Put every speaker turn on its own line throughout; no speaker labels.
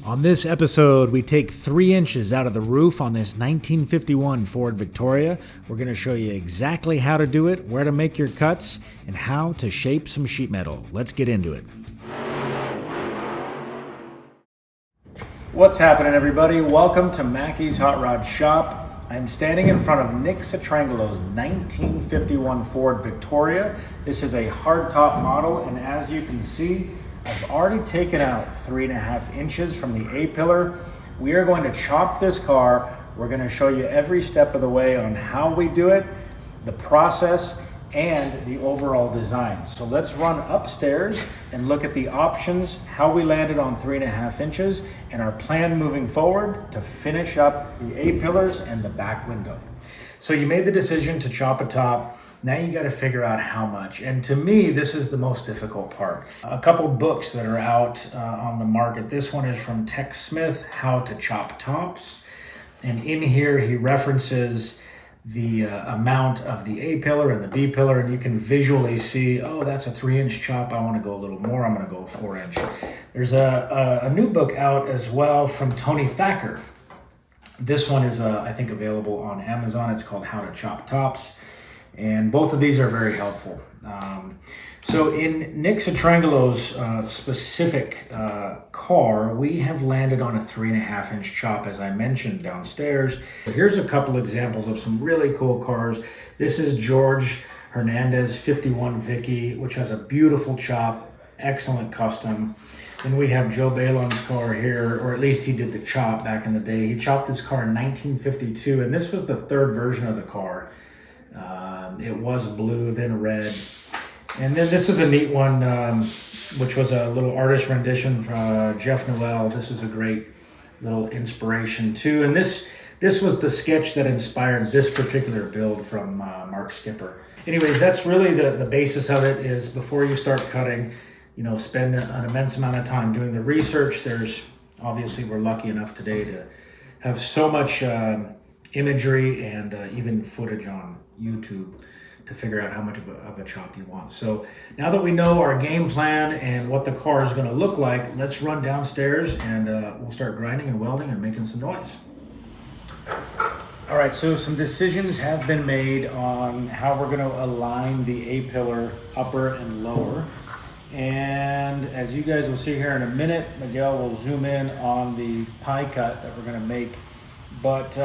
On this episode, we take 3 inches out of the roof on this 1951 Ford Victoria. We're going to show you exactly how to do it, where to make your cuts, and how to shape some sheet metal. Let's get into it. What's happening, everybody? Welcome to Mackey's Hot Rod Shop. I'm standing in front of Nick Citrangolo's 1951 Ford Victoria. This is a hardtop model, and as you can see, I've already taken out 3.5 inches from the A-pillar. We are going to chop this car. We're going to show you every step of the way on how we do it, the process, and the overall design. So let's run upstairs and look at the options, how we landed on 3.5 inches, and our plan moving forward to finish up the A-pillars and the back window. So you made the decision to chop a top. Now you got to figure out how much. And to me, this is the most difficult part. A couple books that are out on the market. This one is from Tex Smith, How to Chop Tops. And in here, he references the amount of the A pillar and the B pillar. And you can visually see, oh, that's a 3-inch chop. I want to go a little more. I'm going to go 4-inch. There's a new book out as well from Tony Thacker. This one is, I think, available on Amazon. It's called How to Chop Tops. And both of these are very helpful. So in Nick Citrangolo's specific car, we have landed on a 3.5-inch chop, as I mentioned, downstairs. Here's a couple examples of some really cool cars. This is George Hernandez 51 Vicky, which has a beautiful chop, excellent custom. Then we have Joe Balon's car here, or at least he did the chop back in the day. He chopped this car in 1952, and this was the third version of the car. It was blue, then red. And then this is a neat one, which was a little artist rendition from Jeff Noel. This is a great little inspiration too. And this was the sketch that inspired this particular build from Mark Skipper. Anyways, that's really the basis of it. Is before you start cutting, spend an immense amount of time doing the research. There's obviously, we're lucky enough today to have so much imagery and even footage on YouTube to figure out how much of a chop you want. So now that we know our game plan and what the car is going to look like, let's run downstairs and we'll start grinding and welding and making some noise. All right, so some decisions have been made on how we're going to align the A-pillar upper and lower. And as you guys will see here in a minute, Miguel will zoom in on the pie cut that we're going to make. But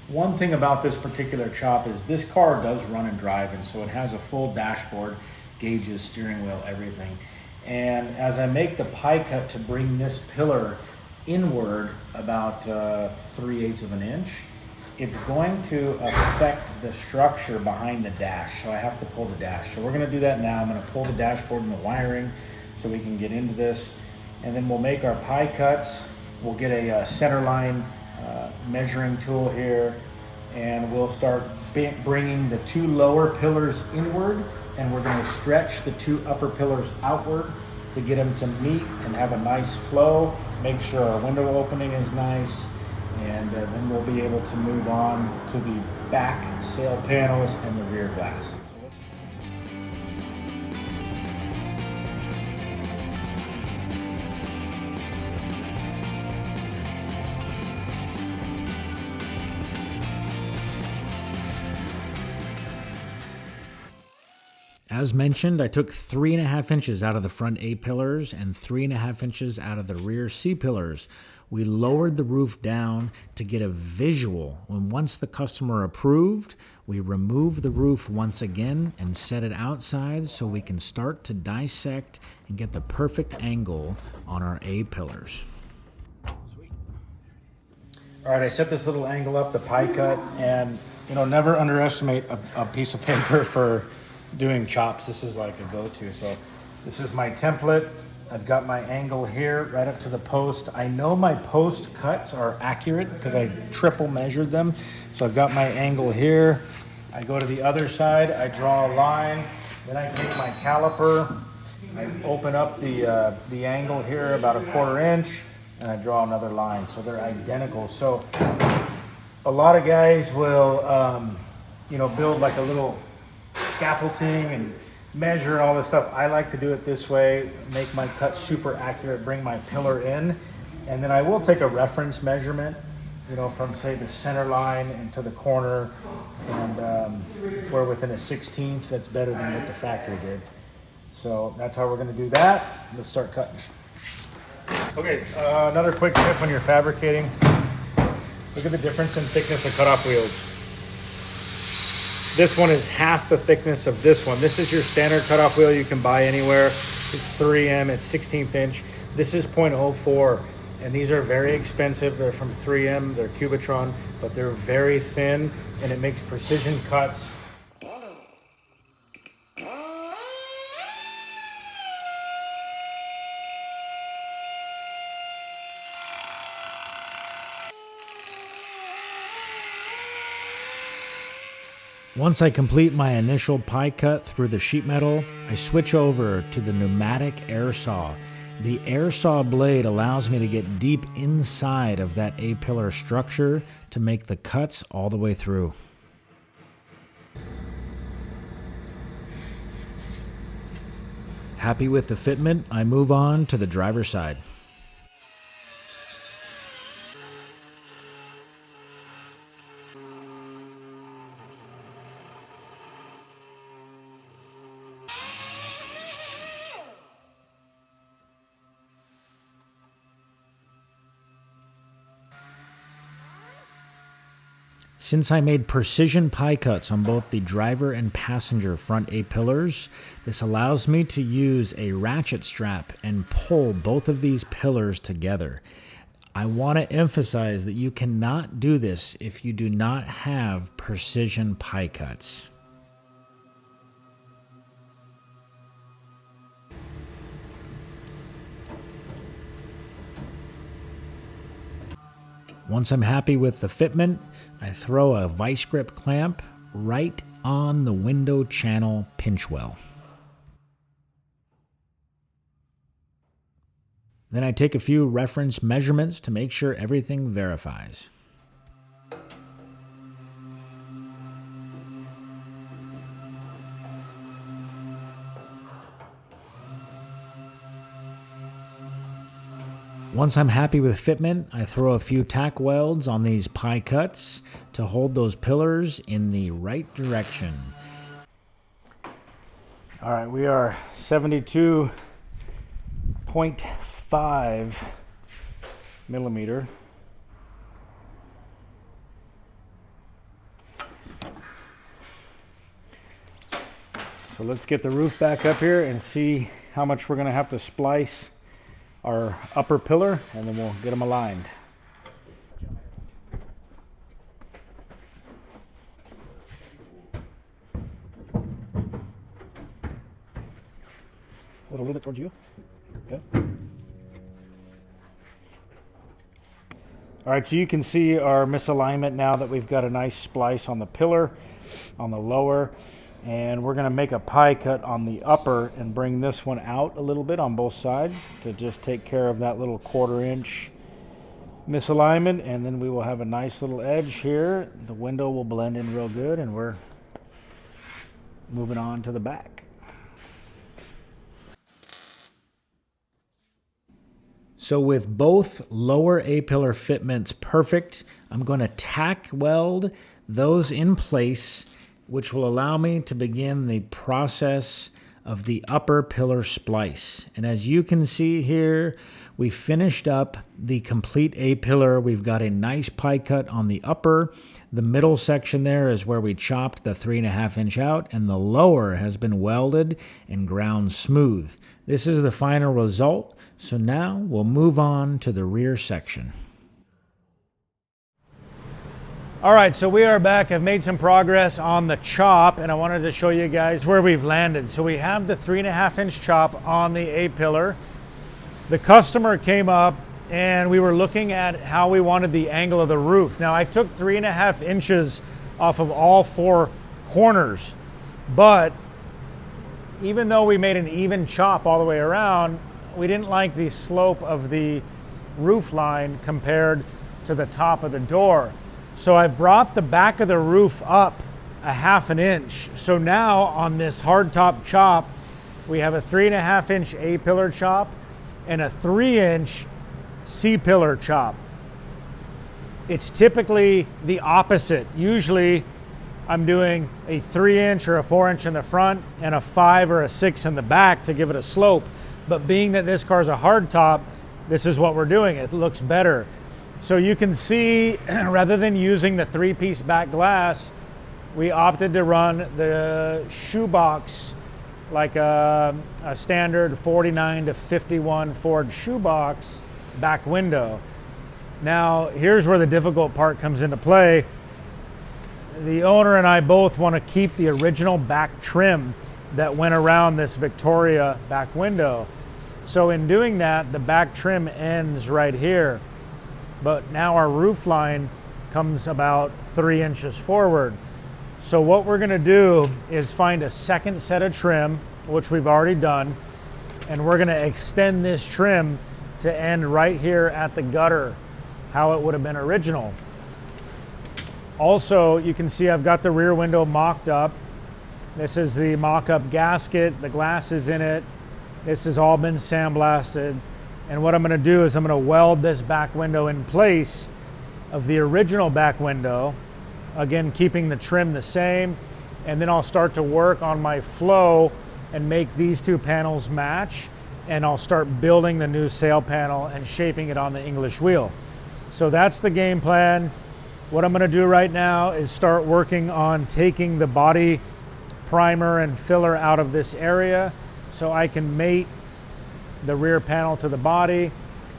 one thing about this particular chop is this car does run and drive, and so it has a full dashboard, gauges, steering wheel, everything. And as I make the pie cut to bring this pillar inward about 3/8 of an inch, it's going to affect the structure behind the dash. So I have to pull the dash. So we're going to do that now. I'm going to pull the dashboard and the wiring so we can get into this. And then we'll make our pie cuts. We'll get a center line measuring tool here, and we'll start bringing the 2 lower pillars inward, and we're going to stretch the 2 upper pillars outward to get them to meet and have a nice flow. Make sure our window opening is nice, and then we'll be able to move on to the back sail panels and the rear glass. As mentioned, I took 3.5 inches out of the front A-pillars and 3.5 inches out of the rear C-pillars. We lowered the roof down to get a visual. Once the customer approved, we removed the roof once again and set it outside so we can start to dissect and get the perfect angle on our A-pillars. All right, I set this little angle up, the pie cut, and never underestimate a piece of paper for doing chops. This is like a go-to. So this is my template. I've got my angle here right up to the post. I know my post cuts are accurate because I triple measured them. So I've got my angle here. I go to the other side, I draw a line, then I take my caliper, I open up the angle here about 1/4 inch, and I draw another line. So they're identical. So a lot of guys will, build like a little scaffolding and measure and all this stuff. I like to do it this way, make my cut super accurate, bring my pillar in, and then I will take a reference measurement, you know, from say the center line and to the corner, and if we're within a 1/16, that's better than what the factory did. So that's how we're gonna do that. Let's start cutting. Okay, another quick tip when you're fabricating, look at the difference in thickness of cutoff wheels. This one is half the thickness of this one. This is your standard cutoff wheel you can buy anywhere. It's 3M, it's 16th inch. This is 0.04, and these are very expensive. They're from 3M, they're Cubitron, but they're very thin, and it makes precision cuts. Once I complete my initial pie cut through the sheet metal, I switch over to the pneumatic air saw. The air saw blade allows me to get deep inside of that A-pillar structure to make the cuts all the way through. Happy with the fitment, I move on to the driver's side. Since I made precision pie cuts on both the driver and passenger front A-pillars, this allows me to use a ratchet strap and pull both of these pillars together. I want to emphasize that you cannot do this if you do not have precision pie cuts. Once I'm happy with the fitment, I throw a vice grip clamp right on the window channel pinch well. Then I take a few reference measurements to make sure everything verifies. Once I'm happy with fitment, I throw a few tack welds on these pie cuts to hold those pillars in the right direction. All right, we are 72.5 millimeter. So let's get the roof back up here and see how much we're gonna have to splice our upper pillar, and then we'll get them aligned. A little bit towards you. Okay. All right, so you can see our misalignment now that we've got a nice splice on the pillar, on the lower, and we're gonna make a pie cut on the upper and bring this one out a little bit on both sides to just take care of that little 1/4 inch misalignment, and then we will have a nice little edge here. The window will blend in real good, and we're moving on to the back. So with both lower A-pillar fitments perfect, I'm going to tack weld those in place, which will allow me to begin the process of the upper pillar splice. And as you can see here, we finished up the complete A-pillar. We've got a nice pie cut on the upper. The middle section there is where we chopped the 3.5 inch out, and the lower has been welded and ground smooth. This is the final result. So now we'll move on to the rear section. All right, so we are back. I've made some progress on the chop, and I wanted to show you guys where we've landed. So we have the 3.5 inch chop on the A-pillar. The customer came up and we were looking at how we wanted the angle of the roof. Now I took 3.5 inches off of all 4 corners, but even though we made an even chop all the way around, we didn't like the slope of the roof line compared to the top of the door. So I brought the back of the roof up a 1/2 inch. So now on this hardtop chop, we have a 3.5 inch A-pillar chop and a 3-inch C-pillar chop. It's typically the opposite. Usually I'm doing a 3-inch or a 4-inch in the front and a 5 or a 6 in the back to give it a slope. But being that this car is a hardtop, this is what we're doing. It looks better. So you can see, rather than using the 3-piece back glass, we opted to run the shoebox, like a standard 49 to 51 Ford shoebox back window. Now, here's where the difficult part comes into play. The owner and I both want to keep the original back trim that went around this Victoria back window. So in doing that, the back trim ends right here. But now our roof line comes about 3 inches forward. So what we're gonna do is find a second set of trim, which we've already done, and we're gonna extend this trim to end right here at the gutter, how it would have been original. Also, you can see I've got the rear window mocked up. This is the mock-up gasket, the glass is in it. This has all been sandblasted. And what I'm gonna do is I'm gonna weld this back window in place of the original back window, again, keeping the trim the same. And then I'll start to work on my flow and make these two panels match. And I'll start building the new sail panel and shaping it on the English wheel. So that's the game plan. What I'm gonna do right now is start working on taking the body primer and filler out of this area so I can mate the rear panel to the body.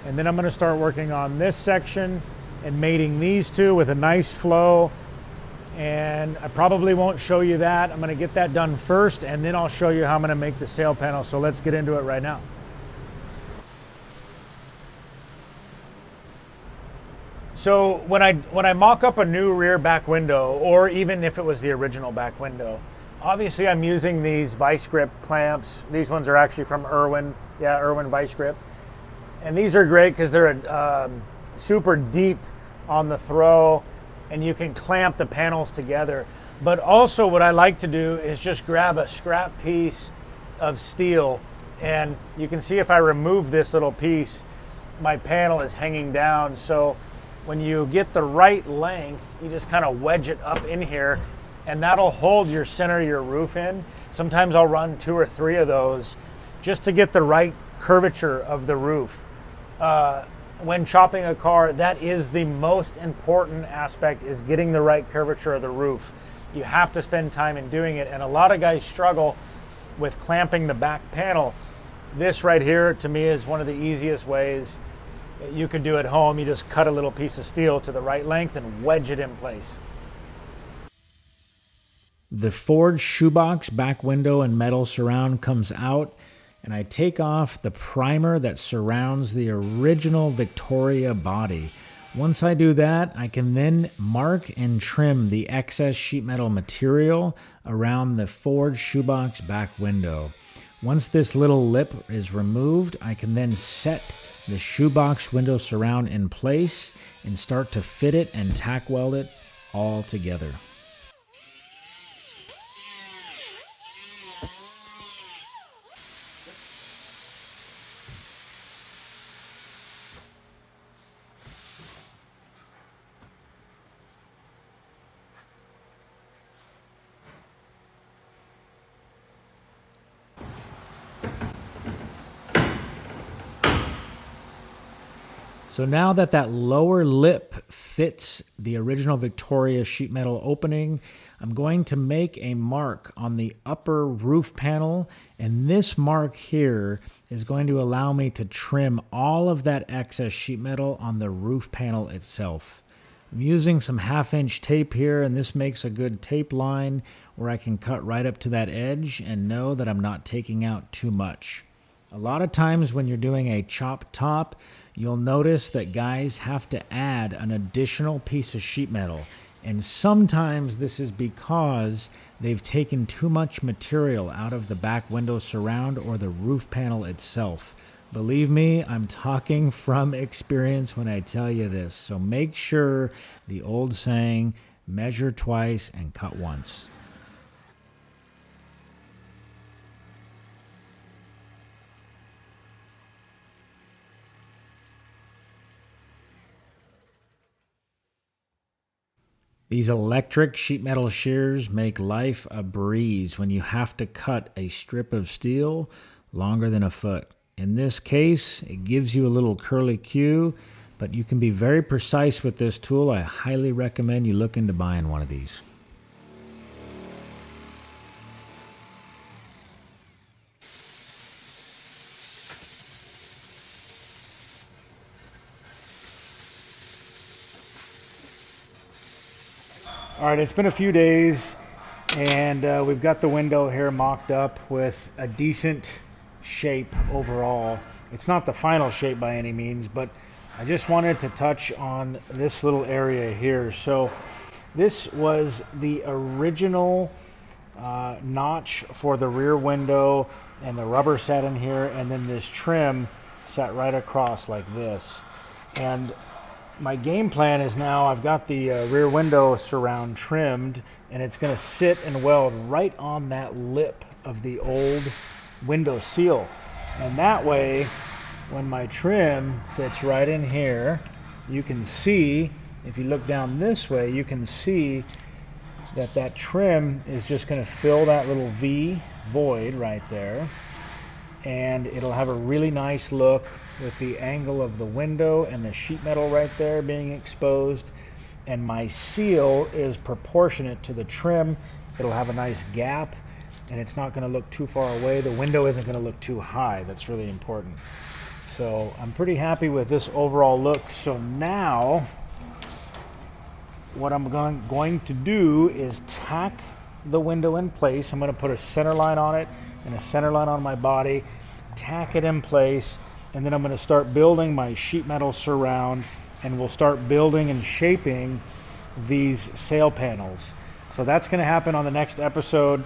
And then I'm gonna start working on this section and mating these two with a nice flow. And I probably won't show you that. I'm gonna get that done first, and then I'll show you how I'm gonna make the sail panel. So let's get into it right now. So when I mock up a new rear back window, or even if it was the original back window, obviously I'm using these vice grip clamps. These ones are actually from Irwin. Yeah, Irwin vice grip. And these are great because they're super deep on the throw, and you can clamp the panels together. But also what I like to do is just grab a scrap piece of steel, and you can see if I remove this little piece, my panel is hanging down. So when you get the right length, you just kind of wedge it up in here, and that'll hold your center of your roof in. Sometimes I'll run 2 or 3 of those just to get the right curvature of the roof. When chopping a car, that is the most important aspect, is getting the right curvature of the roof. You have to spend time in doing it, and a lot of guys struggle with clamping the back panel. This right here, to me, is one of the easiest ways that you could do at home. You just cut a little piece of steel to the right length and wedge it in place. The Ford shoebox back window and metal surround comes out, and I take off the primer that surrounds the original Victoria body. Once I do that, I can then mark and trim the excess sheet metal material around the Ford shoebox back window. Once this little lip is removed, I can then set the shoebox window surround in place and start to fit it and tack weld it all together. So now that that lower lip fits the original Victoria sheet metal opening, I'm going to make a mark on the upper roof panel, and this mark here is going to allow me to trim all of that excess sheet metal on the roof panel itself. I'm using some 1/2 inch tape here, and this makes a good tape line where I can cut right up to that edge and know that I'm not taking out too much. A lot of times when you're doing a chop top, you'll notice that guys have to add an additional piece of sheet metal. And sometimes this is because they've taken too much material out of the back window surround or the roof panel itself. Believe me, I'm talking from experience when I tell you this. So make sure, the old saying, Measure twice and cut once. These electric sheet metal shears make life a breeze when you have to cut a strip of steel longer than a foot. In this case, it gives you a little curly cue, but you can be very precise with this tool. I highly recommend you look into buying one of these. All right, it's been a few days, and we've got the window here mocked up with a decent shape overall. It's not the final shape by any means, but I just wanted to touch on this little area here. So this was the original notch for the rear window, and the rubber sat in here, and then this trim sat right across like this. And my game plan is now I've got the rear window surround trimmed, and it's going to sit and weld right on that lip of the old window seal. And that way, when my trim fits right in here, you can see, if you look down this way, you can see that that trim is just going to fill that little V void right there. And it'll have a really nice look with the angle of the window and the sheet metal right there being exposed. And my seal is proportionate to the trim. It'll have a nice gap, and it's not going to look too far away. The window isn't going to look too high. That's really important. So I'm pretty happy with this overall look. So now what I'm going to do is tack the window in place. I'm going to put a center line on it and a center line on my body, tack it in place, and then I'm going to start building my sheet metal surround, and we'll start building and shaping these sail panels. So that's going to happen on the next episode.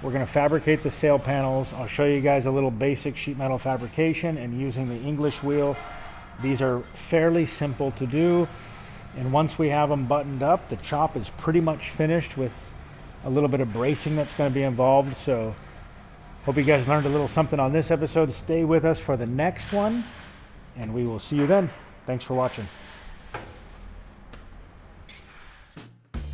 We're going to fabricate the sail panels. I'll show you guys a little basic sheet metal fabrication and using the English wheel. These are fairly simple to do, and once we have them buttoned up, the chop is pretty much finished with a little bit of bracing that's going to be involved. So hope you guys learned a little something on this episode. Stay with us for the next one, and we will see you then. Thanks for watching.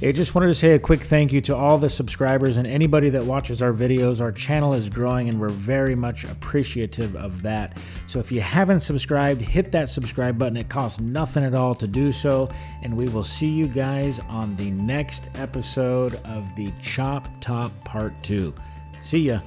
I just wanted to say a quick thank you to all the subscribers and anybody that watches our videos. Our channel is growing, and we're very much appreciative of that. So if you haven't subscribed, hit that subscribe button. It costs nothing at all to do so, and we will see you guys on the next episode of the Chop Top Part 2. See ya.